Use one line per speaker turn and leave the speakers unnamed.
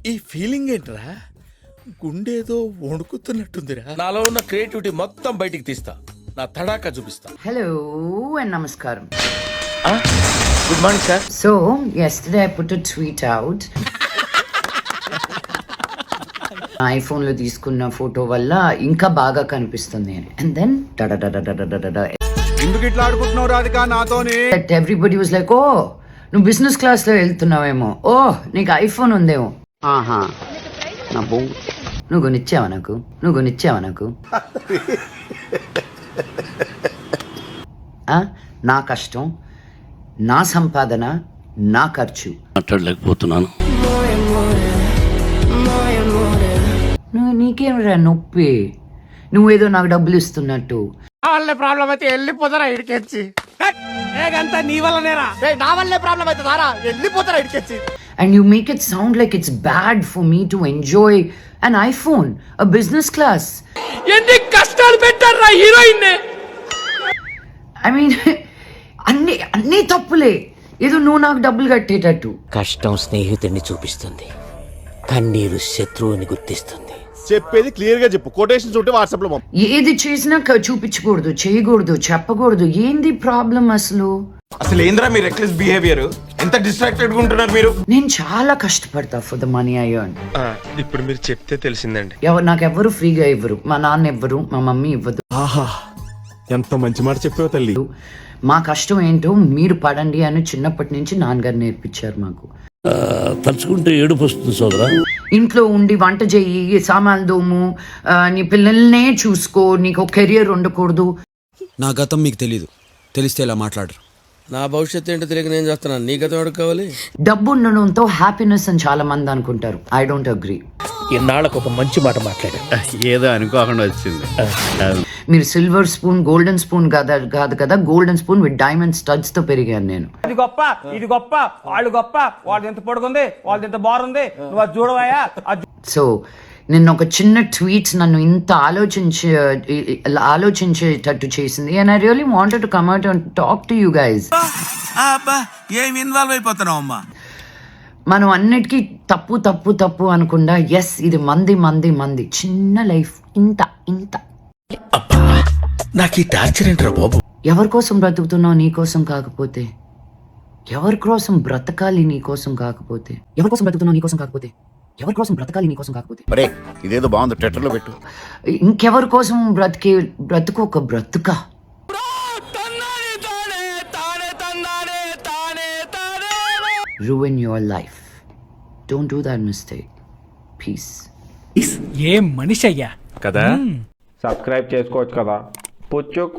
ఈ ఫీలింగ్ ఏంట్రా? గుండేదో వణుకుతున్నట్టుందిరా.
నాలో ఉన్న క్రియేటివిటీ మొత్తం బయటికి తీస్తా, నా తడాకా చూపిస్తా.
Hello and namaskaram.
Good morning sir.
So, yesterday I put a tweet out. iPhone లో తీసుకున్న ఫోటో వల్ల ఇంకా బాగా కనిపిస్తుంది అని. And then
ఎందుకు ఇట్లా ఆడుకుంటున్నావు రాధిక నాతోని?
everybody was like, oh, నువ్వు బిజినెస్ క్లాస్ లో వెళ్తున్నావేమో, ఓ నీకు ఐఫోన్ ఉందేమో. ఆహా నా బో, నువ్వు కొనిచ్చావా నాకు నా కష్టం, నా సంపాదన, నా ఖర్చు.
మాట్లాడలేకపోతున్నాను.
నీకేమిరా నొప్పి? నువ్వేదో నాకు డబ్బులు ఇస్తున్నట్టు.
వాళ్ళ ప్రాబ్లం అయితే వెళ్ళిపోతారా ఇడికెచ్చి? ఏగంతా నీ వల్లనేరా? నా వల్లే ప్రాబ్లం అయితే దారా వెళ్ళిపోతారా ఇడికెచ్చి?
And you make it sound like it's bad for me to enjoy an iPhone, a business class.
ఎన్ని కష్టాలు పెట్టారా హీరోయిన్?
I mean, అన్నీ తప్పులే, ఏదో నువ్వు నాకు డబ్బులు కట్టేటట్టు.
కష్టం స్నేహితుడిని చూపిస్తుంది, కన్నీరు శత్రువుని గుర్తిస్తుంది.
చెప్పేది క్లియర్ గా చెప్పు. కొటేషన్స్ ఉంటే వాట్సాప్ లో
ఏది చేసినా చూపించకూడదు, చేయకూడదు, చెప్పకూడదు. ఏంది ప్రాబ్లం అసలు?
అసలు ఏంద్రా మీ రెక్లెస్ బిహేవియర్? ఎంత డిస్ట్రాక్టెడ్ గా ఉంటున్నారు మీరు.
నేను చాలా కష్టపడతా for the money I earn.
ఇప్పుడు మీరు చెప్తే తెలిసిందండి.
నాకెవ్వరు ఫ్రీగా ఇవ్వరు, మా నాన్న ఇవ్వరు, మా మమ్మీ ఇవ్వదు.
ఆహా ఎంత మంచి మాట చెప్పావు తల్లి.
మా కష్టం ఏంటో మీరు పడండి అని చిన్నప్పటి నుంచి నాన్నగారు నేర్పించారు మాకు.
తలుచుకుంటే ఏడుపు వస్తుంది సోదరా.
ఇంట్లో ఉండి వంట చెయ్యి, సామాన్లు దోము, నీ పిల్లల్నే చూసుకో, నీకు ఒక కెరియర్ ఉండకూడదు.
నా గతం మీకు తెలీదు, తెలిస్తే ఇలా మాట్లాడరు.
నా భవిష్యత్తు ఏంటో తెలియక నేను చేస్తున్నాను, నీ గతం ఎవరికి కావాలి?
డబ్బు ఉండడంతో హ్యాపీనెస్ అని చాలా మంది అనుకుంటారు. I don't agree.
ఇన్నాళ్ళకు ఒక మంచి మాట మాట్లాడారు.
ఏదో అనుకోకుండా వచ్చింది.
మీరు సిల్వర్ స్పూన్, గోల్డెన్ స్పూన్ కాదు కదా, golden spoon with diamond studs తో పెరిగాను నేను.
అది గొప్ప, ఇది గొప్ప, వాళ్ళు గొప్ప, వాళ్ళది ఎంత పొడుగుంది, వాళ్ళది ఎంత బారుంది, నువ్వు అది చూడవయ్యా.
సో నిన్న ఒక చిన్న ట్వీట్స్ నన్ను ఇంత ఆలోచించేటట్టు చేసింది. And I really wanted to come out and talk to you guys.
ఏం ఇన్వాల్వ్ అయిపోతున్నావు అమ్మా?
మనం అన్నిటికీ తప్పు తప్పు తప్పు అనకుండా, ఎస్ ఇది మంది చిన్న లైఫ్, ఇంత
నాకు ఈ టార్చర్ ఏంట్రా బాబు?
ఎవరి కోసం బ్రతుకుతున్నావు? నీ కోసం కాకపోతే ఎవరి కోసం బ్రతకాలి? నీ కోసం కాకపోతే ఎవరి కోసం బ్రతుకుతున్నావు? నీ కోసం కాకపోతే ఎవరి కోసం బ్రతకాలి? నీ కోసం కాకపోతే
ఇదేదో బాగుంది, ట్విట్టర్ లో పెట్టు.
ఇంకెవరి కోసం బ్రతుకు ఒక బ్రతుక. Ruin your life. Don't do that mistake. Peace.
ఏం మనిషి అయ్యా
కదా. సబ్స్క్రైబ్ చేసుకోవచ్చు కదా. పుచ్చుక్